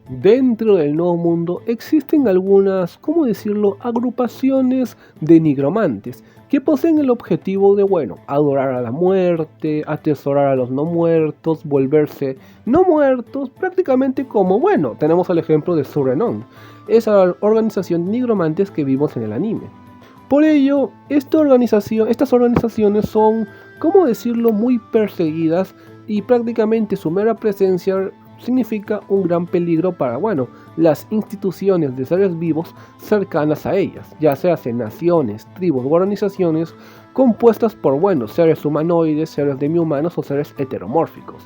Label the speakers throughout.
Speaker 1: Dentro del Nuevo Mundo existen algunas, ¿cómo decirlo?, agrupaciones de nigromantes que poseen el objetivo de, adorar a la muerte, atesorar a los no muertos, volverse no muertos, prácticamente como, tenemos el ejemplo de Surenon, esa organización de nigromantes que vimos en el anime. Por ello, estas organizaciones son, ¿cómo decirlo?, muy perseguidas y prácticamente su mera presencia significa un gran peligro para, las instituciones de seres vivos cercanas a ellas, ya sean naciones, tribus u organizaciones compuestas por, seres humanoides, seres demi-humanos o seres heteromórficos.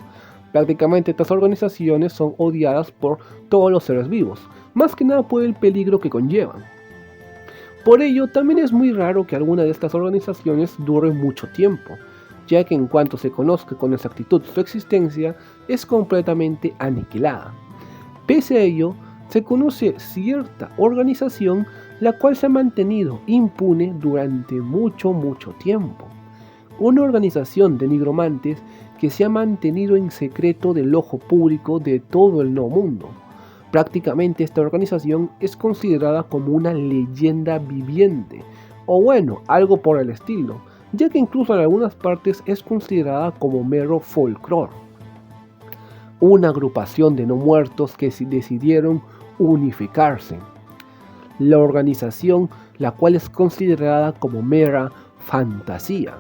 Speaker 1: Prácticamente estas organizaciones son odiadas por todos los seres vivos, más que nada por el peligro que conllevan. Por ello, también es muy raro que alguna de estas organizaciones dure mucho tiempo, ya que en cuanto se conozca con exactitud su existencia, es completamente aniquilada. Pese a ello, se conoce cierta organización la cual se ha mantenido impune durante mucho tiempo. Una organización de nigromantes que se ha mantenido en secreto del ojo público de todo el Nuevo Mundo. Prácticamente esta organización es considerada como una leyenda viviente, o algo por el estilo, ya que incluso en algunas partes es considerada como mero folclore. Una agrupación de no muertos que decidieron unificarse. La organización, la cual es considerada como mera fantasía.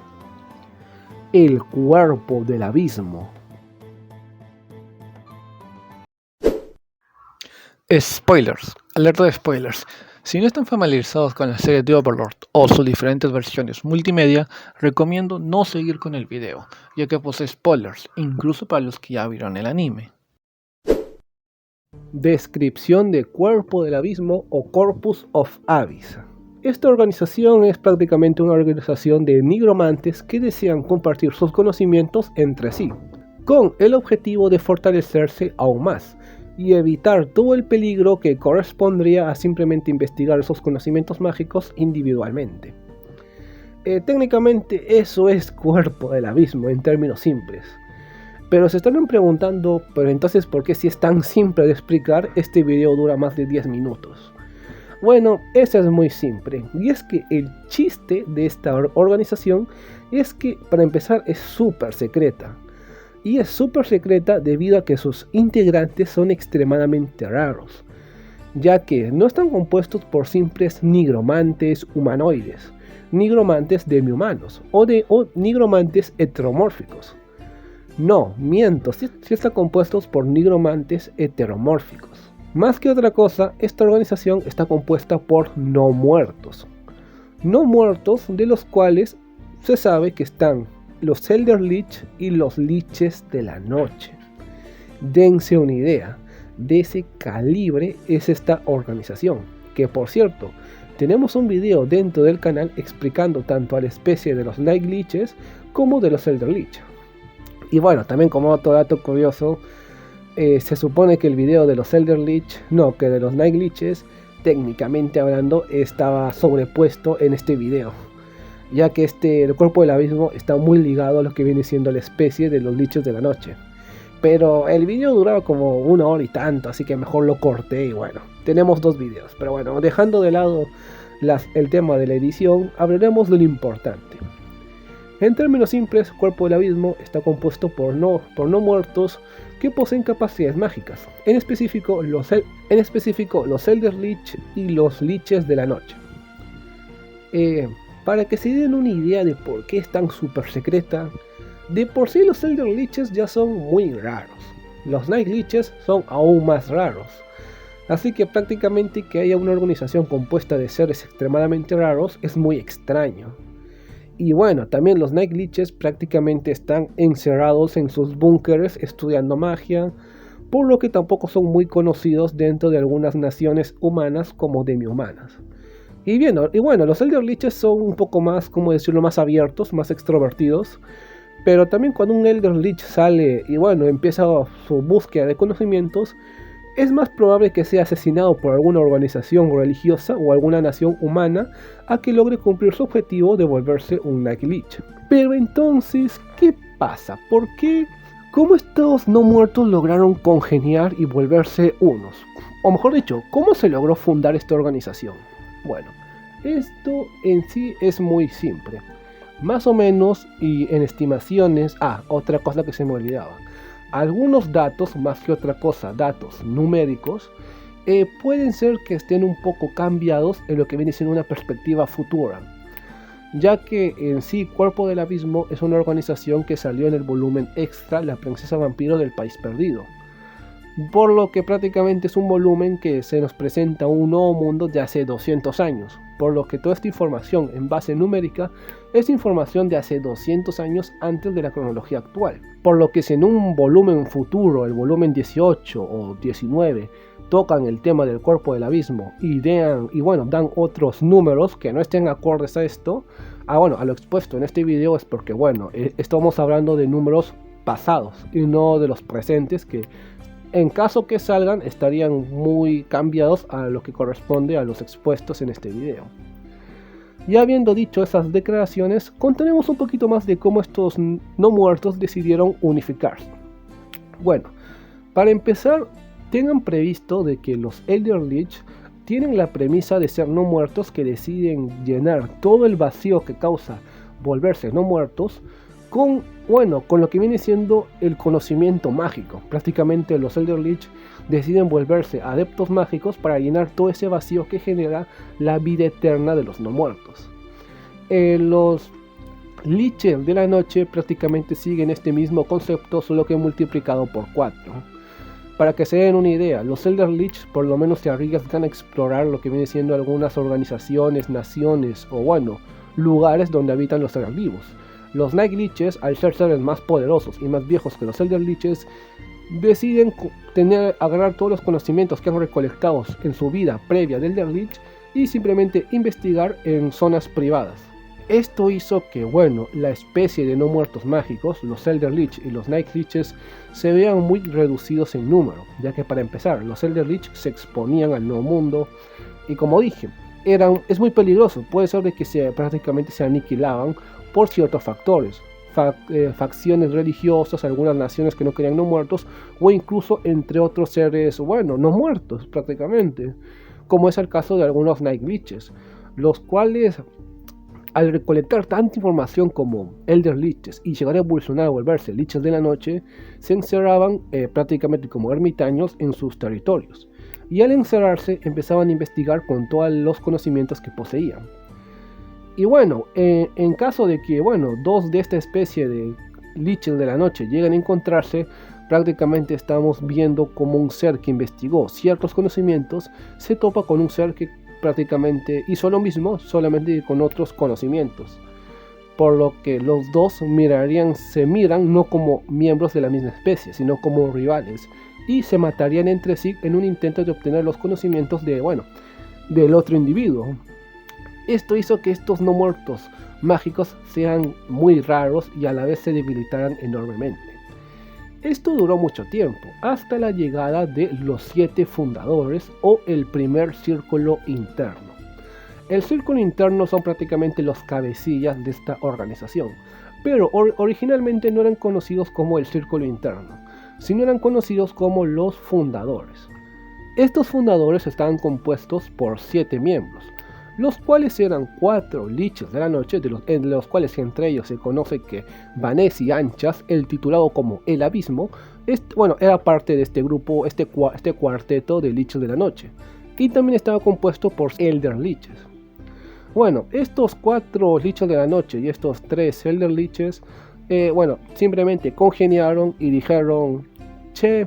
Speaker 1: El cuerpo del abismo.
Speaker 2: Spoilers, alerta de spoilers. Si no están familiarizados con la serie de Overlord o sus diferentes versiones multimedia, recomiendo no seguir con el video, ya que posee spoilers, incluso para los que ya vieron el anime.
Speaker 1: Descripción de Cuerpo del Abismo o Corpus of Abyss. Esta organización es prácticamente una organización de nigromantes que desean compartir sus conocimientos entre sí, con el objetivo de fortalecerse aún más y evitar todo el peligro que correspondría a simplemente investigar esos conocimientos mágicos individualmente. Técnicamente eso es Cuerpo del Abismo en términos simples. Pero se estarán preguntando, pero entonces ¿por qué si es tan simple de explicar este video dura más de 10 minutos? Bueno, eso es muy simple, y es que el chiste de esta organización es que para empezar es súper secreta. Y es súper secreta debido a que sus integrantes son extremadamente raros, ya que no están compuestos por simples nigromantes humanoides, nigromantes demi-humanos o nigromantes heteromórficos. No, miento, sí están compuestos por nigromantes heteromórficos. Más que otra cosa, esta organización está compuesta por no muertos. No muertos de los cuales se sabe que están los Elder Lich y los Liches de la Noche. Dense una idea, de ese calibre es esta organización, que por cierto, tenemos un video dentro del canal explicando tanto a la especie de los Night Liches como de los Elder Lich. Y también como otro dato curioso, se supone que el video de los Elder Lich, que de los Night Liches, técnicamente hablando, estaba sobrepuesto en este video, ya que el Cuerpo del Abismo está muy ligado a lo que viene siendo la especie de los Liches de la Noche. Pero el video duraba como 1 hora y tanto, así que mejor lo corté y tenemos 2 videos. Pero dejando de lado el tema de la edición, hablaremos de lo importante. En términos simples, Cuerpo del Abismo está compuesto por no muertos que poseen capacidades mágicas, en específico los Elder Lich y los Liches de la Noche. Para que se den una idea de por qué es tan súper secreta, de por sí los Elder Liches ya son muy raros, los Night Liches son aún más raros, así que prácticamente que haya una organización compuesta de seres extremadamente raros es muy extraño. Y también los Night Liches prácticamente están encerrados en sus búnkeres estudiando magia, por lo que tampoco son muy conocidos dentro de algunas naciones humanas como demi-humanas. Y los Elder Liches son un poco más, más abiertos, más extrovertidos, pero también cuando un Elder Lich sale y empieza su búsqueda de conocimientos, es más probable que sea asesinado por alguna organización religiosa o alguna nación humana a que logre cumplir su objetivo de volverse un Night Lich. Pero entonces, ¿qué pasa? ¿Por qué ¿Cómo estos no muertos lograron congeniar y volverse unos? O mejor dicho, ¿cómo se logró fundar esta organización? Bueno, esto en sí es muy simple. Más o menos, y en estimaciones... otra cosa que se me olvidaba. Algunos datos, más que otra cosa, datos numéricos, pueden ser que estén un poco cambiados en lo que viene siendo una perspectiva futura, ya que en sí Cuerpo del Abismo es una organización que salió en el volumen extra La Princesa Vampiro del País Perdido, por lo que prácticamente es un volumen que se nos presenta un nuevo mundo de hace 200 años, por lo que toda esta información en base numérica es información de hace 200 años antes de la cronología actual, por lo que si en un volumen futuro, el volumen 18 o 19, tocan el tema del Cuerpo del Abismo y dan otros números que no estén acordes a esto, a lo expuesto en este video, es porque estamos hablando de números pasados y no de los presentes, que en caso que salgan estarían muy cambiados a lo que corresponde a los expuestos en este video. Ya habiendo dicho esas declaraciones, contaremos un poquito más de cómo estos no muertos decidieron unificarse. Bueno, para empezar, tengan previsto de que los Elder Lich tienen la premisa de ser no muertos que deciden llenar todo el vacío que causa volverse no muertos con lo que viene siendo el conocimiento mágico. Prácticamente los Elder Lich deciden volverse adeptos mágicos para llenar todo ese vacío que genera la vida eterna de los no muertos. Los Liches de la noche prácticamente siguen este mismo concepto, solo que multiplicado por 4. Para que se den una idea, los Elder Lich por lo menos se arriesgan a explorar lo que viene siendo algunas organizaciones, naciones o lugares donde habitan los seres vivos. Los Night Liches, al ser seres más poderosos y más viejos que los Elder Liches, deciden agarrar todos los conocimientos que han recolectado en su vida previa del Elder Lich y simplemente investigar en zonas privadas. Esto hizo que la especie de no muertos mágicos, los Elder Lich y los Night Liches, se vean muy reducidos en número, ya que para empezar, los Elder Lich se exponían al nuevo mundo y, como dije, es muy peligroso. Puede ser de que prácticamente se aniquilaban por ciertos factores, facciones religiosas, algunas naciones que no querían no muertos, o incluso entre otros seres, no muertos prácticamente, como es el caso de algunos Night Liches, los cuales, al recolectar tanta información como Elder Liches y llegar a evolucionar a volverse Liches de la noche, se encerraban prácticamente como ermitaños en sus territorios, y al encerrarse empezaban a investigar con todos los conocimientos que poseían. Y en caso de que dos de esta especie de Liches de la noche llegan a encontrarse, prácticamente estamos viendo como un ser que investigó ciertos conocimientos se topa con un ser que prácticamente hizo lo mismo, solamente con otros conocimientos, por lo que los dos se miran no como miembros de la misma especie, sino como rivales, y se matarían entre sí en un intento de obtener los conocimientos del otro individuo. Esto hizo que estos no muertos mágicos sean muy raros y a la vez se debilitaran enormemente. Esto duró mucho tiempo, hasta la llegada de los 7 fundadores o el primer círculo interno. El círculo interno son prácticamente los cabecillas de esta organización, pero originalmente no eran conocidos como el círculo interno, sino eran conocidos como los fundadores. Estos fundadores estaban compuestos por 7 miembros, los cuales eran 4 Liches de la noche, de los cuales entre ellos se conoce que Vanessa y Anchas, el titulado como El Abismo, era parte de este grupo, este cuarteto de Liches de la noche, y también estaba compuesto por Elder Liches. Estos 4 Liches de la noche y estos 3 Elder Liches, simplemente congeniaron y dijeron: che,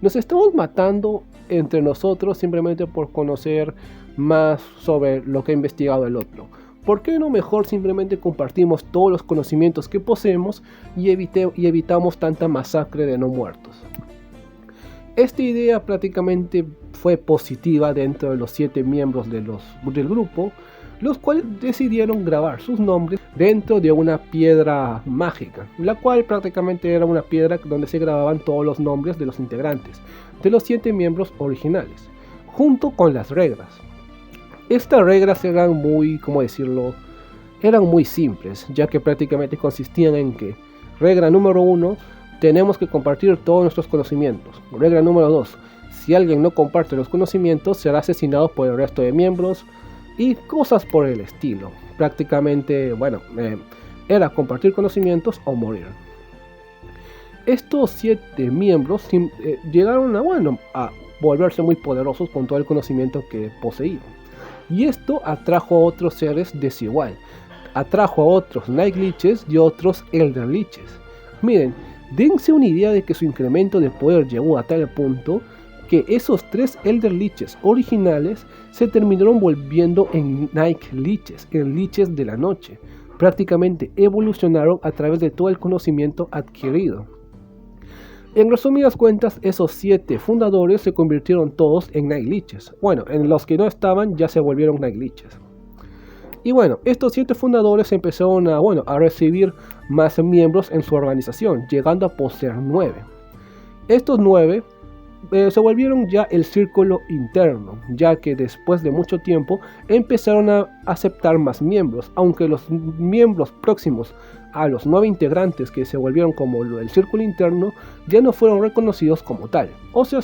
Speaker 1: nos estamos matando entre nosotros simplemente por conocer más sobre lo que ha investigado el otro. ¿Por qué no mejor simplemente compartimos todos los conocimientos que poseemos y evitamos tanta masacre de no muertos? Esta idea prácticamente fue positiva dentro de los 7 miembros del grupo, los cuales decidieron grabar sus nombres dentro de una piedra mágica, la cual prácticamente era una piedra donde se grababan todos los nombres de los integrantes, de los 7 miembros originales, junto con las reglas. Estas reglas eran muy simples, ya que prácticamente consistían en que: regla número 1, tenemos que compartir todos nuestros conocimientos. Regla número 2. Si alguien no comparte los conocimientos, será asesinado por el resto de miembros y cosas por el estilo. Prácticamente, era compartir conocimientos o morir. Estos 7 miembros llegaron a volverse muy poderosos con todo el conocimiento que poseían. Y esto atrajo a otros seres desigual. Atrajo a otros Night Liches y otros Elder Liches. Miren, dense una idea de que su incremento de poder llegó a tal punto que esos 3 Elder Liches originales se terminaron volviendo en Night Liches, en Liches de la noche. Prácticamente evolucionaron a través de todo el conocimiento adquirido. En resumidas cuentas, esos 7 fundadores se convirtieron todos en Night Liches. En los que no estaban ya se volvieron Night Liches. Y estos 7 fundadores empezaron a recibir más miembros en su organización, llegando a poseer 9. Estos 9 se volvieron ya el círculo interno, ya que después de mucho tiempo empezaron a aceptar más miembros, aunque los miembros próximos a los 9 integrantes que se volvieron como el círculo interno ya no fueron reconocidos como tal. O sea,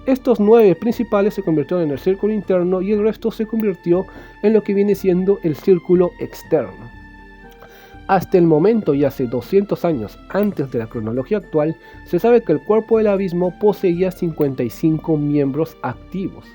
Speaker 1: estos 9 principales se convirtieron en el círculo interno y el resto se convirtió en lo que viene siendo el círculo externo. Hasta el momento y hace 200 años antes de la cronología actual, se sabe que el cuerpo del abismo poseía 55 miembros activos,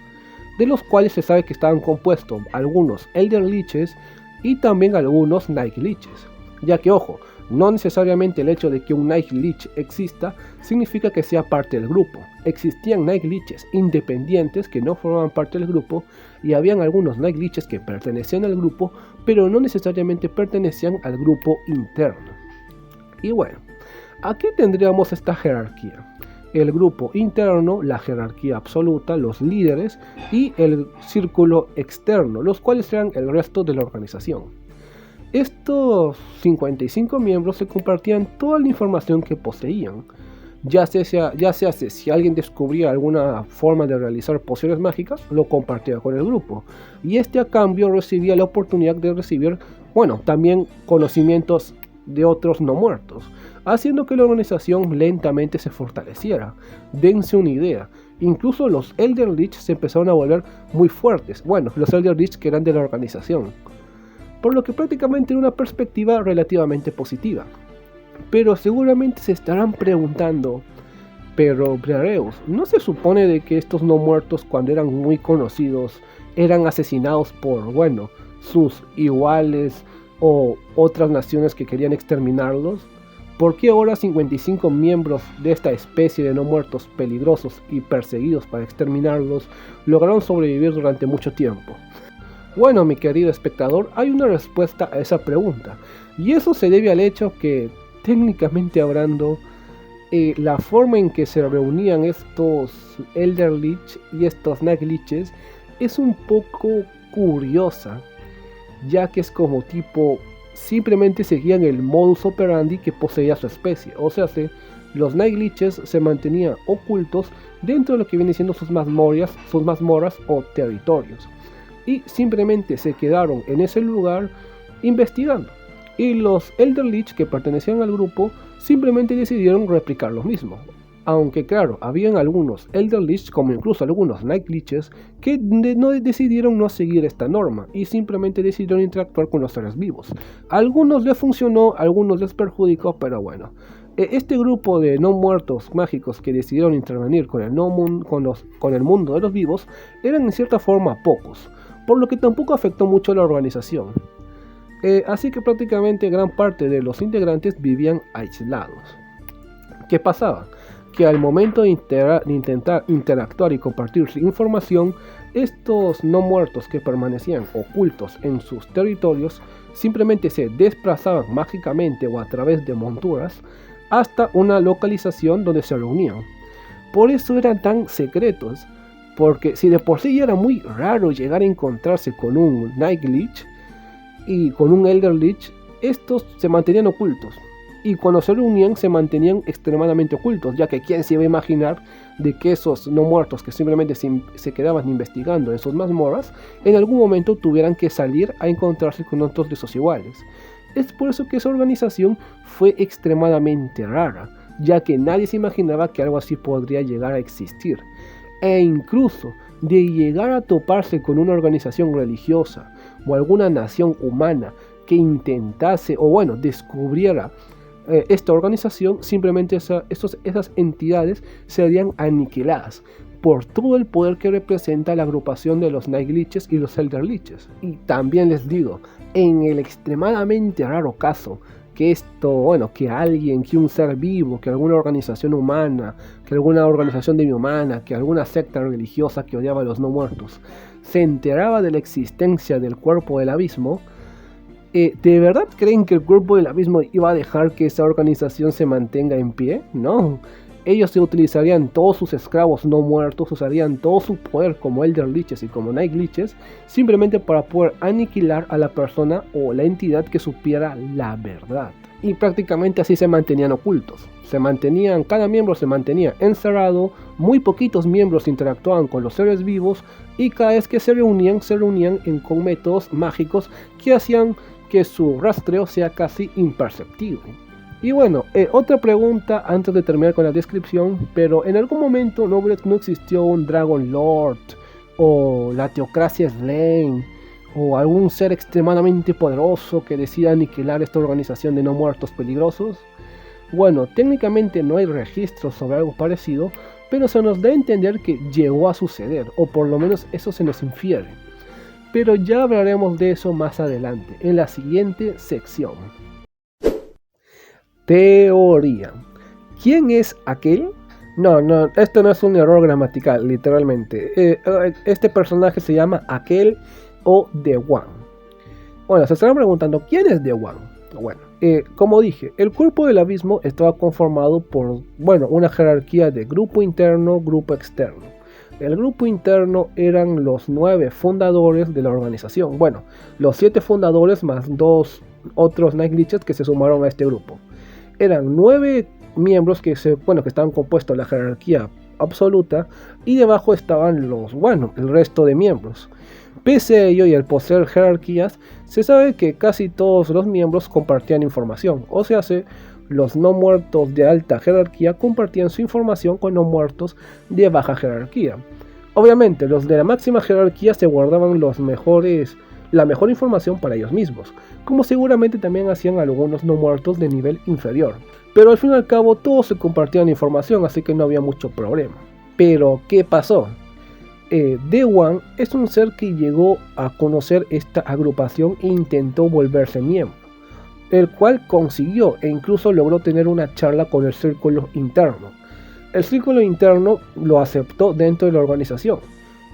Speaker 1: de los cuales se sabe que estaban compuestos algunos Elder Liches y también algunos Night Liches, ya que ojo, no necesariamente el hecho de que un Night Lich exista significa que sea parte del grupo. Existían Night Liches independientes que no formaban parte del grupo y habían algunos Night Liches que pertenecían al grupo, pero no necesariamente pertenecían al grupo interno. Y aquí tendríamos esta jerarquía. El grupo interno, la jerarquía absoluta, los líderes y el círculo externo, los cuales eran el resto de la organización. Estos 55 miembros se compartían toda la información que poseían, ya sea si alguien descubría alguna forma de realizar pociones mágicas, lo compartía con el grupo, y a cambio recibía la oportunidad de recibir, también conocimientos de otros no muertos, haciendo que la organización lentamente se fortaleciera. Dense una idea, incluso los Elder Lich se empezaron a volver muy fuertes, los Elder Lich que eran de la organización, por lo que prácticamente era una perspectiva relativamente positiva. Pero seguramente se estarán preguntando, pero Briareus, ¿no se supone de que estos no muertos cuando eran muy conocidos eran asesinados por, sus iguales o otras naciones que querían exterminarlos? ¿Por qué ahora 55 miembros de esta especie de no muertos peligrosos y perseguidos para exterminarlos lograron sobrevivir durante mucho tiempo? Mi querido espectador, hay una respuesta a esa pregunta, y eso se debe al hecho que, técnicamente hablando, la forma en que se reunían estos Elder Lich y estos Night Liches es un poco curiosa, ya que es como tipo, simplemente seguían el modus operandi que poseía su especie, o sea, los Night Liches se mantenían ocultos dentro de lo que viene siendo sus mazmorras o territorios, y simplemente se quedaron en ese lugar investigando, y los Elder Lich que pertenecían al grupo simplemente decidieron replicar lo mismo, aunque claro, habían algunos Elder Lich como incluso algunos Night Liches que decidieron no seguir esta norma y simplemente decidieron interactuar con los seres vivos. A algunos les funcionó, a algunos les perjudicó, pero este grupo de no muertos mágicos que decidieron intervenir con el mundo de los vivos eran en cierta forma pocos, por lo que tampoco afectó mucho a la organización. Así que prácticamente gran parte de los integrantes vivían aislados. ¿Qué pasaba? Que al momento de intentar interactuar y compartir su información, estos no muertos que permanecían ocultos en sus territorios simplemente se desplazaban mágicamente o a través de monturas hasta una localización donde se reunían. Por eso eran tan secretos, porque si de por sí ya era muy raro llegar a encontrarse con un Night Lich y con un Elder Lich, estos se mantenían ocultos. Y cuando se reunían se mantenían extremadamente ocultos, ya que quién se iba a imaginar de que esos no muertos que simplemente se quedaban investigando en sus mazmorras, en algún momento tuvieran que salir a encontrarse con otros de sus iguales. Es por eso que esa organización fue extremadamente rara, ya que nadie se imaginaba que algo así podría llegar a existir. E incluso de llegar a toparse con una organización religiosa o alguna nación humana que intentase o bueno, descubriera esta organización, simplemente esas entidades serían aniquiladas por todo el poder que representa la agrupación de los Night Liches y los Elder Liches. Y también les digo, en el extremadamente raro caso que que un ser vivo, que alguna organización humana, que alguna organización demi-humana, que alguna secta religiosa que odiaba a los no muertos, se enteraba de la existencia del cuerpo del abismo, ¿de verdad creen que el cuerpo del abismo iba a dejar que esa organización se mantenga en pie? No. Ellos se utilizarían todos sus esclavos no muertos, usarían todo su poder como Elder Liches y como Night Liches, simplemente para poder aniquilar a la persona o la entidad que supiera la verdad. Y prácticamente así se mantenían ocultos. Cada miembro se mantenía encerrado, muy poquitos miembros interactuaban con los seres vivos y cada vez que se reunían con métodos mágicos que hacían que su rastreo sea casi imperceptible. Y bueno, otra pregunta antes de terminar con la descripción, pero en algún momento no existió un Dragon Lord o la Teocracia Slain o algún ser extremadamente poderoso que decida aniquilar esta organización de no muertos peligrosos. Bueno, técnicamente no hay registros sobre algo parecido, pero se nos da a entender que llegó a suceder, o por lo menos eso se nos infiere. Pero ya hablaremos de eso más adelante, en la siguiente sección. Teoría. ¿Quién es aquel? No, esto no es un error gramatical, literalmente. Este personaje se llama Aquel o The One. Bueno, se estarán preguntando, ¿quién es The One? Bueno, como dije, el cuerpo del abismo estaba conformado por, una jerarquía de grupo interno, grupo externo. El grupo interno eran los 9 fundadores de la organización. Bueno, los 7 fundadores más 2 otros Night Liches que se sumaron a este grupo. Eran 9 miembros que estaban compuestos de la jerarquía absoluta y debajo estaban el resto de miembros. Pese a ello y al poseer jerarquías, se sabe que casi todos los miembros compartían información, o sea, los no muertos de alta jerarquía compartían su información con no muertos de baja jerarquía. Obviamente, los de la máxima jerarquía se guardaban la mejor información para ellos mismos, como seguramente también hacían algunos no muertos de nivel inferior. Pero al fin y al cabo todos se compartían información, así que no había mucho problema. Pero, ¿qué pasó? The One es un ser que llegó a conocer esta agrupación e intentó volverse miembro, el cual consiguió e incluso logró tener una charla con el círculo interno. El círculo interno lo aceptó dentro de la organización,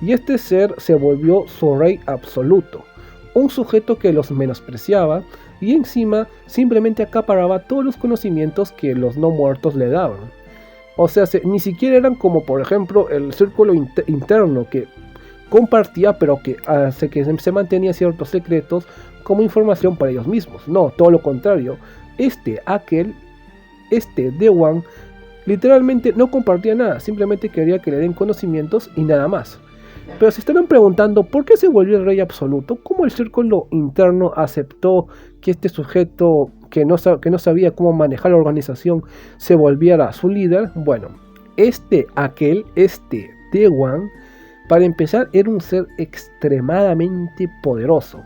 Speaker 1: y este ser se volvió su rey absoluto, un sujeto que los menospreciaba y encima simplemente acaparaba todos los conocimientos que los no muertos le daban. O sea, ni siquiera eran como por ejemplo el círculo interno que compartía pero que hace que se mantenía ciertos secretos como información para ellos mismos. No, todo lo contrario. The One literalmente no compartía nada, simplemente quería que le den conocimientos y nada más. Pero se estarán preguntando ¿por qué se volvió el rey absoluto? ¿Cómo el círculo interno aceptó que este sujeto que no sabía cómo manejar la organización se volviera su líder? Bueno, The One, para empezar, era un ser extremadamente poderoso.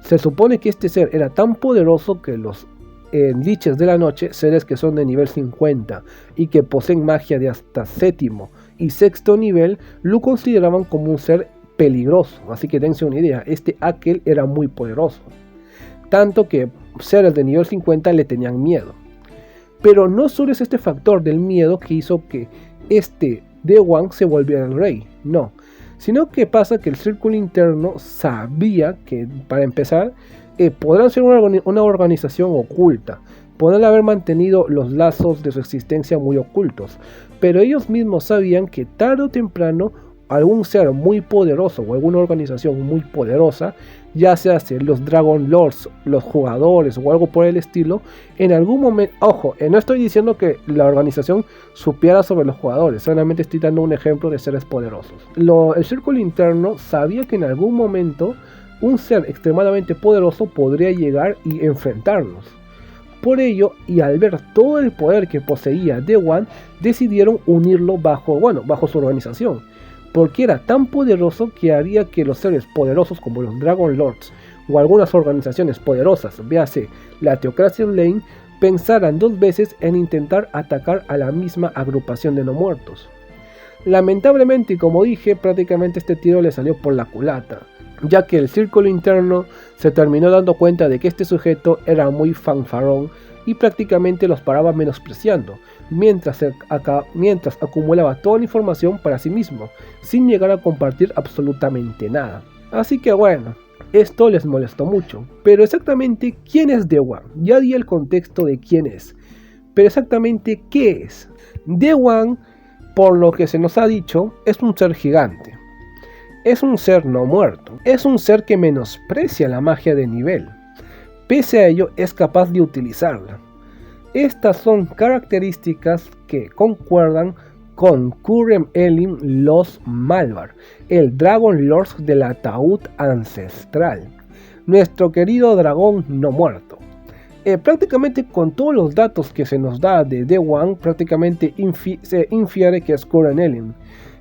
Speaker 1: Se supone que este ser era tan poderoso que los Liches de la noche, seres que son de nivel 50 y que poseen magia de hasta 7º y 6º nivel, lo consideraban como un ser peligroso. Así que dense una idea, Aquel era muy poderoso, tanto que seres de nivel 50 le tenían miedo. Pero no solo es este factor del miedo que hizo que The One se volviera el rey, no, sino que pasa que el círculo interno sabía que, para empezar, podrán ser una organización oculta, podrán haber mantenido los lazos de su existencia muy ocultos, pero ellos mismos sabían que tarde o temprano algún ser muy poderoso o alguna organización muy poderosa, ya sea los Dragon Lords, los jugadores o algo por el estilo, en algún momento, ojo, no estoy diciendo que la organización supiera sobre los jugadores, solamente estoy dando un ejemplo de seres poderosos. El círculo interno sabía que en algún momento un ser extremadamente poderoso podría llegar y enfrentarnos. Por ello, y al ver todo el poder que poseía The One, decidieron unirlo bajo su organización, porque era tan poderoso que haría que los seres poderosos como los Dragon Lords o algunas organizaciones poderosas, véase la Theocracia Lane, pensaran 2 veces en intentar atacar a la misma agrupación de no muertos. Lamentablemente, como dije, prácticamente este tiro le salió por la culata, ya que el círculo interno se terminó dando cuenta de que este sujeto era muy fanfarrón y prácticamente los paraba menospreciando, mientras acumulaba toda la información para sí mismo, sin llegar a compartir absolutamente nada. Así que bueno, esto les molestó mucho. Pero exactamente, ¿quién es The One? Ya di el contexto de quién es, pero exactamente, ¿qué es? The One, por lo que se nos ha dicho, es un ser gigante. Es un ser no muerto, es un ser que menosprecia la magia de nivel. Pese a ello, es capaz de utilizarla. Estas son características que concuerdan con Khura'in Ellim los Malvar, el Dragon Lord del ataúd ancestral, nuestro querido dragón no muerto. Prácticamente con todos los datos que se nos da de The One, prácticamente se infiere que es Khura'in Ellim.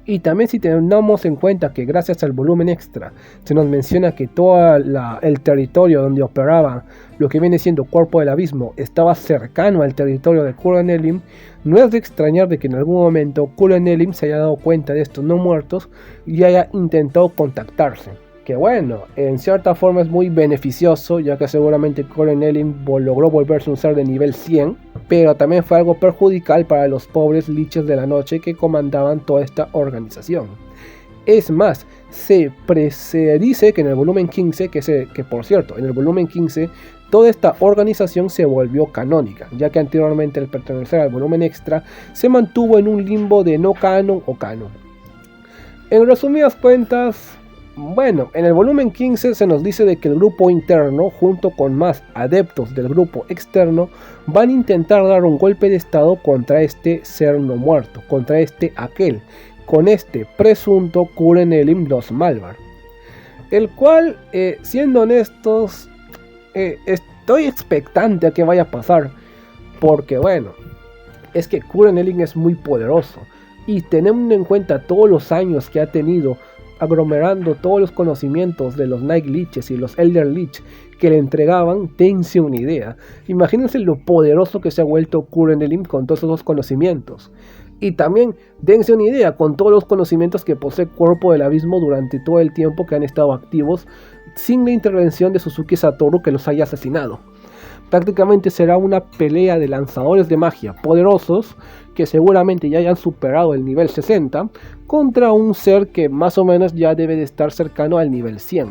Speaker 1: Y también si tenemos en cuenta que gracias al volumen extra se nos menciona que todo el territorio donde operaba lo que viene siendo Cuerpo del Abismo estaba cercano al territorio de Khura'in Ellim, no es de extrañar de que en algún momento Khura'in Ellim se haya dado cuenta de estos no muertos y haya intentado contactarse. Que bueno, en cierta forma es muy beneficioso, ya que seguramente Khura'in Ellim logró volverse un ser de nivel 100, pero también fue algo perjudicial para los pobres liches de la noche que comandaban toda esta organización. Es más, se dice que en el volumen 15, que por cierto, en el volumen 15, toda esta organización se volvió canónica, ya que anteriormente al pertenecer al volumen extra, se mantuvo en un limbo de no canon o canon. En resumidas cuentas, bueno, en el volumen 15 se nos dice de que el grupo interno, junto con más adeptos del grupo externo, van a intentar dar un golpe de estado contra este ser no muerto, contra con este presunto Khura'in Ellim los Malvar. El cual, siendo honestos, estoy expectante a que vaya a pasar, porque bueno, es que Khura'in Ellim es muy poderoso, y teniendo en cuenta todos los años que ha tenido, aglomerando todos los conocimientos de los Night Liches y los Elder Lich que le entregaban, dense una idea. Imagínense lo poderoso que se ha vuelto Khura'in Ellim con todos esos conocimientos. Y también dense una idea con todos los conocimientos que posee Cuerpo del Abismo durante todo el tiempo que han estado activos, sin la intervención de Suzuki Satoru que los haya asesinado. Prácticamente será una pelea de lanzadores de magia poderosos que seguramente ya hayan superado el nivel 60 contra un ser que más o menos ya debe de estar cercano al nivel 100.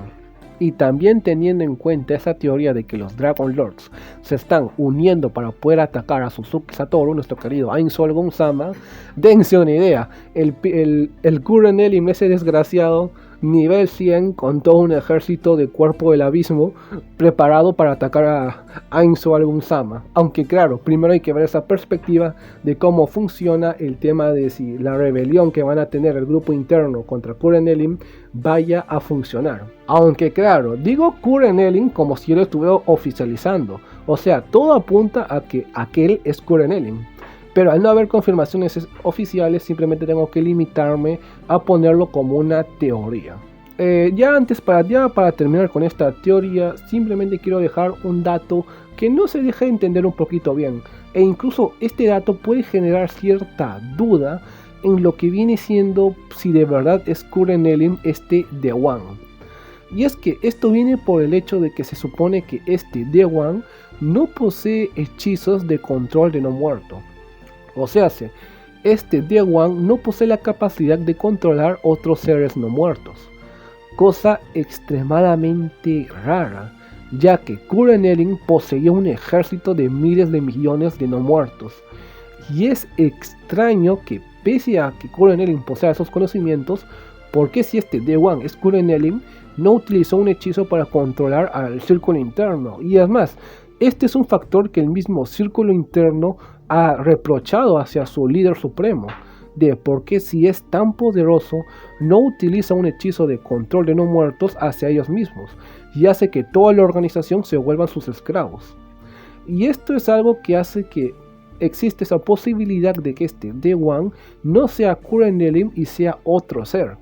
Speaker 1: Y también teniendo en cuenta esa teoría de que los Dragon Lords se están uniendo para poder atacar a Suzuki Satoru, nuestro querido Ainzo Algunsama, dense una idea, el Khura'in Ellim, ese desgraciado, nivel 100 con todo un ejército de Cuerpo del Abismo preparado para atacar a Ainzo Algunsama. Aunque claro, primero hay que ver esa perspectiva de cómo funciona el tema de si la rebelión que van a tener el grupo interno contra Khura'in Ellim vaya a funcionar. Aunque claro, digo Khura'in Ellim como si yo lo estuviera oficializando, o sea, todo apunta a que aquel es Khura'in Ellim. Pero al no haber confirmaciones oficiales, simplemente tengo que limitarme a ponerlo como una teoría. Para terminar con esta teoría, simplemente quiero dejar un dato que no se deja entender un poquito bien. E incluso este dato puede generar cierta duda en lo que viene siendo si de verdad es Khura'in Ellim The One. Y es que esto viene por el hecho de que se supone que The One no posee hechizos de control de no muerto. O sea, The One no posee la capacidad de controlar otros seres no muertos, cosa extremadamente rara, ya que Khura'in Ellim poseía un ejército de miles de millones de no muertos, y es extraño que pese a que Khura'in Ellim posea esos conocimientos, porque si The One es Khura'in Ellim, no utilizó un hechizo para controlar al círculo interno, y además, este es un factor que el mismo círculo interno ha reprochado hacia su líder supremo, de por qué si es tan poderoso no utiliza un hechizo de control de no muertos hacia ellos mismos y hace que toda la organización se vuelvan sus esclavos. y esto es algo que hace que existe esa posibilidad de que este The One no sea Kuren-Elin y sea otro ser,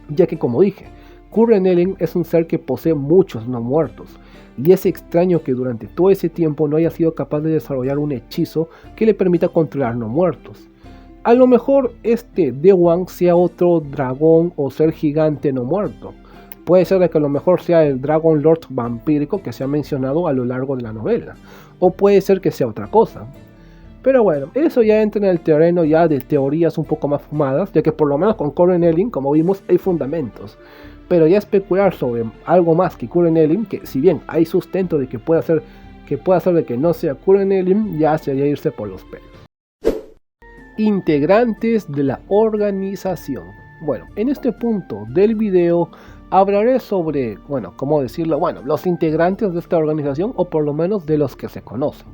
Speaker 1: ya que, como dije, Kuren-Elin es un ser que posee muchos no muertos, y es extraño que durante todo ese tiempo no haya sido capaz de desarrollar un hechizo que le permita controlar no muertos. A lo mejor este The One sea otro dragón o ser gigante no muerto. Puede ser de que a lo mejor sea el Dragon Lord vampírico que se ha mencionado a lo largo de la novela, o puede ser que sea otra cosa. Pero bueno, eso ya entra en el terreno ya de teorías un poco más fumadas, ya que por lo menos con Kuren-Elin, como vimos, hay fundamentos. Pero ya especular sobre algo más que Kuren-Elin, que si bien hay sustento de que pueda ser de que no sea Kuren-Elin, ya sería irse por los pelos. Integrantes de la organización. Bueno, en este punto del video hablaré sobre, los integrantes de esta organización, o por lo menos de los que se conocen.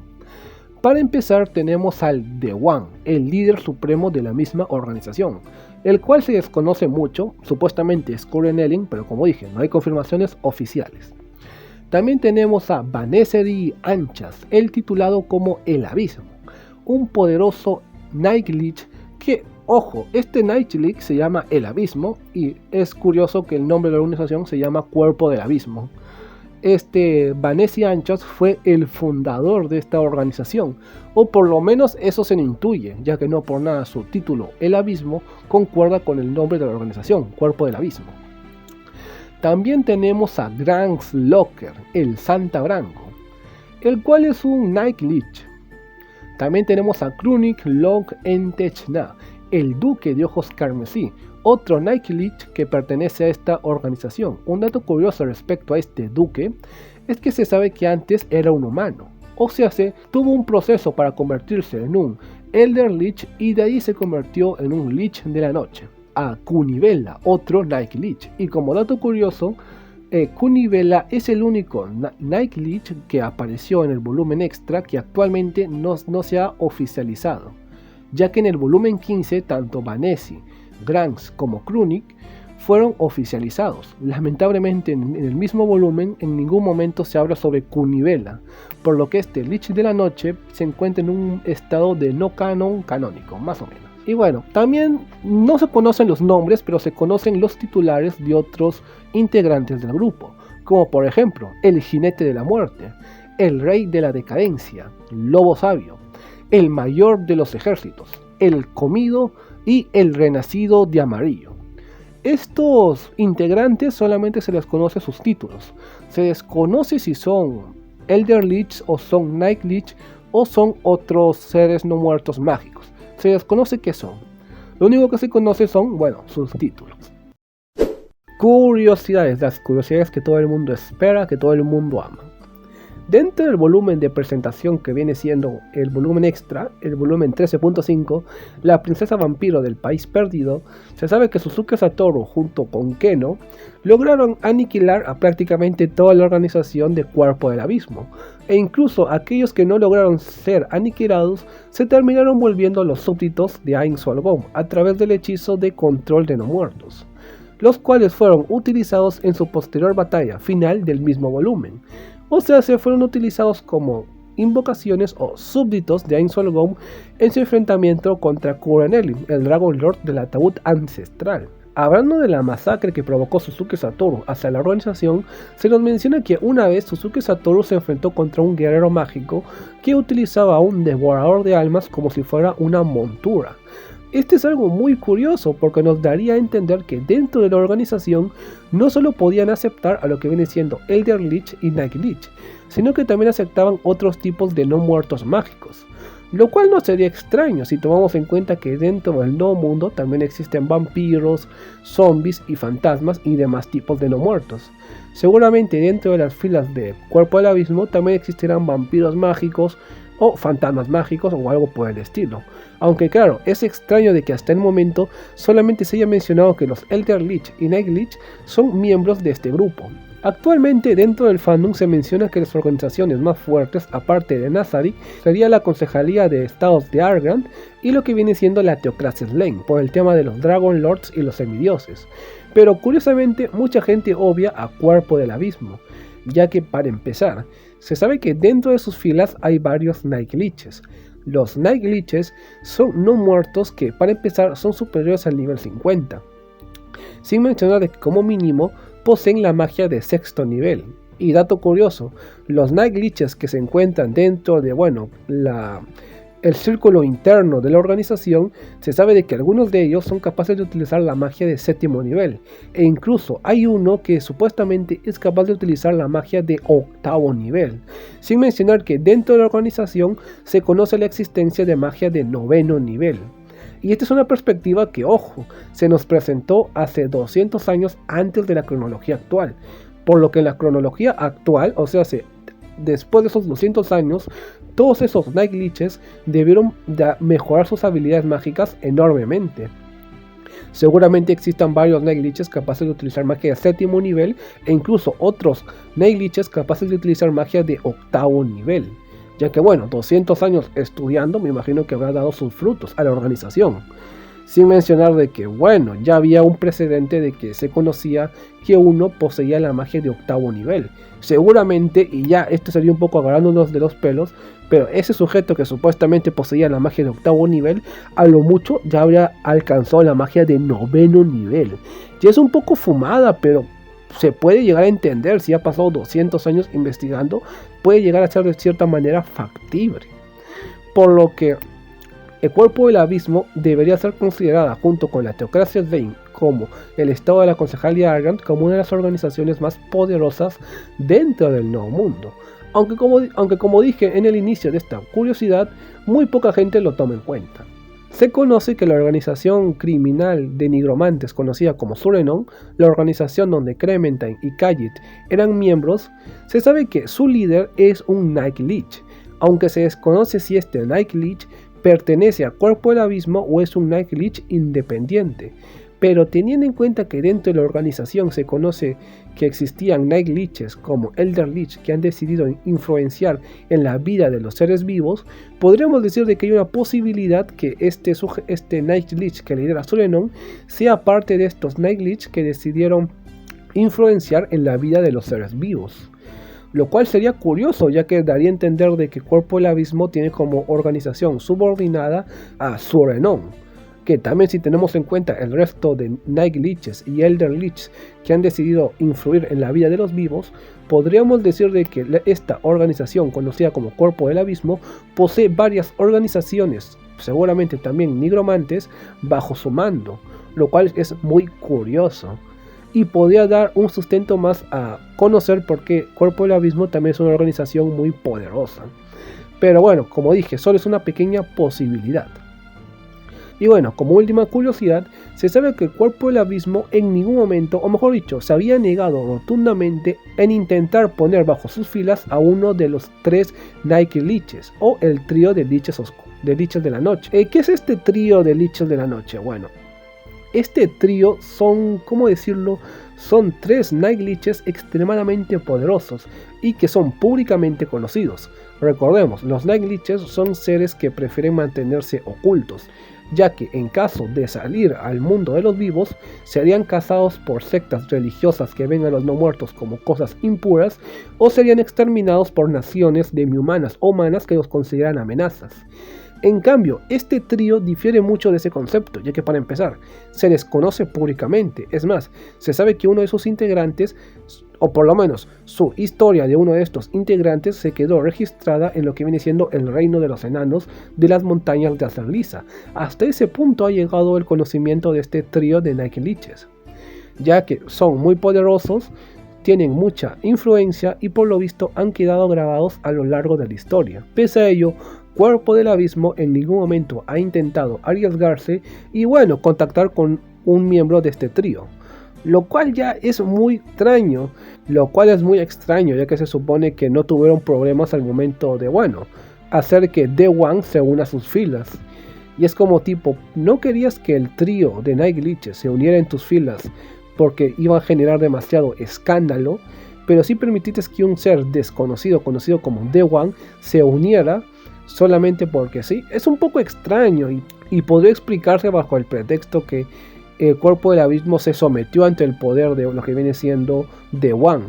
Speaker 1: Para empezar tenemos al The One, el líder supremo de la misma organización, el cual se desconoce mucho, supuestamente es Kuren-Elin, pero como dije, no hay confirmaciones oficiales. También tenemos a Banesheri Anchas, el titulado como el Abismo, un poderoso Night Lich que, ojo, este Night Lich se llama el Abismo, y es curioso que el nombre de la organización se llama Cuerpo del Abismo. Este Banesheri Anchas fue el fundador de esta organización, o por lo menos eso se intuye, ya que no por nada su título, el Abismo, concuerda con el nombre de la organización, Cuerpo del Abismo. También tenemos a Grangslocker, el Santa Branco, el cual es un Night Lich. También tenemos a Krunik Long Entechna, el Duque de Ojos Carmesí, otro Night Lich que pertenece a esta organización. Un dato curioso respecto a este duque es que se sabe que antes era un humano, o sea, tuvo un proceso para convertirse en un Elder Lich y de ahí se convirtió en un Lich de la Noche. A Kunibela, otro Night Lich, y como dato curioso, Kunibela es el único Night Lich que apareció en el volumen extra que actualmente no se ha oficializado, ya que en el volumen 15 tanto Banesheri, Grangs como Krunik fueron oficializados. Lamentablemente en el mismo volumen en ningún momento se habla sobre Kunibela, por lo que este Lich de la Noche se encuentra en un estado de no canon canónico, más o menos. Y bueno, también no se conocen los nombres, pero se conocen los titulares de otros integrantes del grupo, como por ejemplo el Jinete de la Muerte, el Rey de la Decadencia, Lobo Sabio, el Mayor de los Ejércitos, el Comido y el Renacido de Amarillo. Estos integrantes solamente se les conoce sus títulos, se desconoce si son Elder Lich o son Night Lich o son otros seres no muertos mágicos. Se desconoce qué son. Lo único que se conoce son, sus títulos. Curiosidades, las curiosidades que todo el mundo espera, que todo el mundo ama. Dentro del volumen de presentación que viene siendo el volumen extra, el volumen 13.5, La princesa vampiro del país perdido, se sabe que Suzuki Satoru junto con Keno lograron aniquilar a prácticamente toda la organización de Cuerpo del Abismo, e incluso aquellos que no lograron ser aniquilados se terminaron volviendo los súbditos de Ain Solgom a través del hechizo de control de no muertos, los cuales fueron utilizados en su posterior batalla final del mismo volumen. O sea, se fueron utilizados como invocaciones o súbditos de Ain Solgom en su enfrentamiento contra Kuren-Elin, el Dragon Lord del ataúd ancestral. Hablando de la masacre que provocó Suzuki Satoru hacia la organización, se nos menciona que una vez Suzuki Satoru se enfrentó contra un guerrero mágico que utilizaba a un devorador de almas como si fuera una montura. Este es algo muy curioso porque nos daría a entender que dentro de la organización no solo podían aceptar a lo que viene siendo Elder Lich y Night Lich, sino que también aceptaban otros tipos de no muertos mágicos, lo cual no sería extraño si tomamos en cuenta que dentro del no mundo también existen vampiros, zombies y fantasmas y demás tipos de no muertos. Seguramente dentro de las filas de Cuerpo del Abismo también existirán vampiros mágicos o fantasmas mágicos o algo por el estilo. Aunque claro, es extraño de que hasta el momento solamente se haya mencionado que los Elder Lich y Night Lich son miembros de este grupo. Actualmente dentro del fandom se menciona que las organizaciones más fuertes, aparte de Nazari, sería la Concejalía de Estados de Argand y lo que viene siendo la Teocracia Slane, por el tema de los Dragon Lords y los semidioses. Pero curiosamente mucha gente obvia a Cuerpo del Abismo. ya que para empezar, se sabe que dentro de sus filas hay varios Night Liches. Los Night Liches son no muertos que para empezar son superiores al nivel 50, sin mencionar de que como mínimo poseen la magia de sexto nivel. Y dato curioso, los Night Liches que se encuentran dentro de, el círculo interno de la organización, se sabe de que algunos de ellos son capaces de utilizar la magia de séptimo nivel, e incluso hay uno que supuestamente es capaz de utilizar la magia de octavo nivel, sin mencionar que dentro de la organización se conoce la existencia de magia de noveno nivel. Y esta es una perspectiva que, ojo, se nos presentó hace 200 años antes de la cronología actual, por lo que en la cronología actual, o sea, después de esos 200 años, todos esos Night Liches debieron mejorar sus habilidades mágicas enormemente. Seguramente existan varios Night Liches capaces de utilizar magia de séptimo nivel, e incluso otros Night Liches capaces de utilizar magia de octavo nivel, ya que 200 años estudiando me imagino que habrá dado sus frutos a la organización. Sin mencionar de que, ya había un precedente de que se conocía que uno poseía la magia de octavo nivel. Seguramente, y ya esto sería un poco agarrándonos de los pelos, pero ese sujeto que supuestamente poseía la magia de octavo nivel, a lo mucho ya habría alcanzado la magia de noveno nivel. Y es un poco fumada, pero se puede llegar a entender. Si ha pasado 200 años investigando, puede llegar a ser de cierta manera factible. Por lo que el Cuerpo del Abismo debería ser considerada junto con la Teocracia Svein como el Estado de la Concejalía Argant como una de las organizaciones más poderosas dentro del Nuevo Mundo. Aunque como dije en el inicio de esta curiosidad, muy poca gente lo toma en cuenta. Se conoce que la organización criminal de nigromantes conocida como Surenon, la organización donde Crementine y Khajiit eran miembros, se sabe que su líder es un Night Lich, aunque se desconoce si este Night Lich pertenece a Cuerpo del Abismo o es un Night Lich independiente. Pero teniendo en cuenta que dentro de la organización se conoce que existían Night Liches como Elder Lich que han decidido influenciar en la vida de los seres vivos, podríamos decir de que hay una posibilidad que este Night Lich que lidera Surenon sea parte de estos Night Lich que decidieron influenciar en la vida de los seres vivos. Lo cual sería curioso, ya que daría a entender de que Cuerpo del Abismo tiene como organización subordinada a Surenon, que también, si tenemos en cuenta el resto de Night Liches y Elder Liches que han decidido influir en la vida de los vivos, podríamos decir de que esta organización conocida como Cuerpo del Abismo posee varias organizaciones, seguramente también nigromantes, bajo su mando, lo cual es muy curioso y podría dar un sustento más a conocer por qué Cuerpo del Abismo también es una organización muy poderosa. Pero como dije, solo es una pequeña posibilidad. Y como última curiosidad, se sabe que el Cuerpo del Abismo en ningún momento, o mejor dicho, se había negado rotundamente en intentar poner bajo sus filas a uno de los 3 Night Liches, o el trío de Liches de la Noche. ¿Qué es este trío de Liches de la Noche? Este trío son 3 Night Liches extremadamente poderosos y que son públicamente conocidos. Recordemos, los Night Liches son seres que prefieren mantenerse ocultos, ya que en caso de salir al mundo de los vivos, serían cazados por sectas religiosas que ven a los no muertos como cosas impuras, o serían exterminados por naciones demi-humanas o humanas que los consideran amenazas. En cambio, este trío difiere mucho de ese concepto, ya que para empezar, se desconoce públicamente. Es más, se sabe que uno de sus integrantes, o por lo menos su historia de uno de estos integrantes, se quedó registrada en lo que viene siendo el reino de los enanos de las montañas de Azerlisa. Hasta ese punto ha llegado el conocimiento de este trío de Night Liches, ya que son muy poderosos, tienen mucha influencia y por lo visto han quedado grabados a lo largo de la historia. Pese a ello, Cuerpo del Abismo en ningún momento ha intentado arriesgarse y contactar con un miembro de este trío, lo cual ya es muy extraño, ya que se supone que no tuvieron problemas al momento de hacer que The One se una a sus filas. Y es como tipo, no querías que el trío de Night Liches se uniera en tus filas porque iba a generar demasiado escándalo, pero sí permitiste que un ser desconocido, conocido como The One, se uniera solamente porque sí. Es un poco extraño y podría explicarse bajo el pretexto que el Cuerpo del Abismo se sometió ante el poder de lo que viene siendo The One,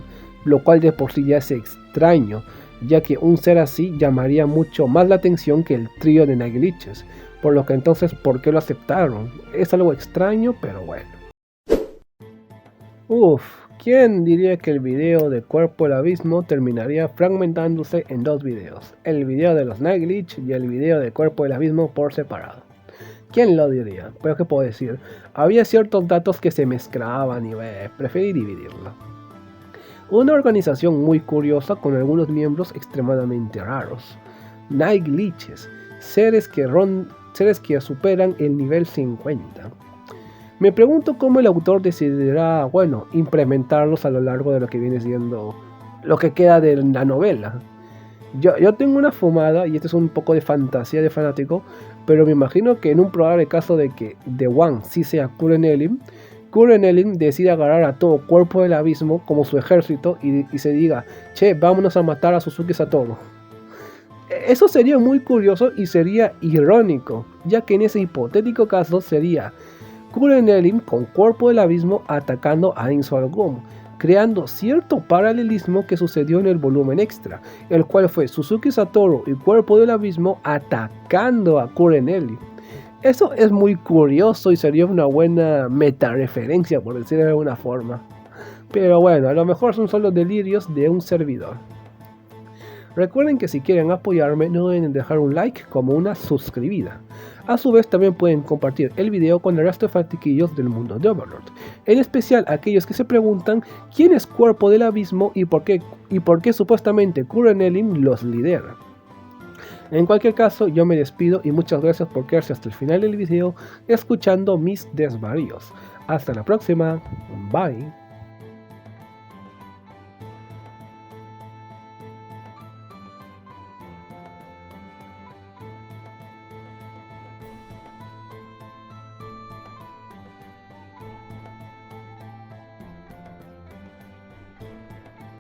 Speaker 1: lo cual de por sí ya es extraño, ya que un ser así llamaría mucho más la atención que el trío de Night Glitches, por lo que entonces ¿por qué lo aceptaron? Es algo extraño, pero bueno. ¿Quién diría que el video de Cuerpo del Abismo terminaría fragmentándose en dos videos? El video de los Night Glitch y el video de Cuerpo del Abismo por separado. ¿Quién lo diría? Pero ¿qué puedo decir? Había ciertos datos que se mezclaban y preferí dividirlo. Una organización muy curiosa con algunos miembros extremadamente raros. Night Glitches, seres que superan el nivel 50. Me pregunto cómo el autor decidirá, implementarlos a lo largo de lo que viene siendo lo que queda de la novela. Yo tengo una fumada, y esto es un poco de fantasía de fanático, pero me imagino que en un probable caso de que The One sí sea Kuren Elim decide agarrar a todo Cuerpo del Abismo como su ejército y se diga, che, vámonos a matar a Suzuki Satoru. Eso sería muy curioso y sería irónico, ya que en ese hipotético caso sería Kuren Elim con Cuerpo del Abismo atacando a Insolgum, creando cierto paralelismo que sucedió en el volumen extra, el cual fue Suzuki Satoru y Cuerpo del Abismo atacando a Kuren Elim. Eso es muy curioso y sería una buena meta-referencia, por decirlo de alguna forma. Pero bueno, a lo mejor son solo delirios de un servidor. Recuerden que si quieren apoyarme no deben dejar un like como una suscribida. A su vez también pueden compartir el video con el resto de fanatiquillos del mundo de Overlord. En especial aquellos que se preguntan quién es Cuerpo del Abismo y por qué supuestamente Kuren Elim los lidera. En cualquier caso, yo me despido y muchas gracias por quedarse hasta el final del video escuchando mis desvaríos. Hasta la próxima, bye.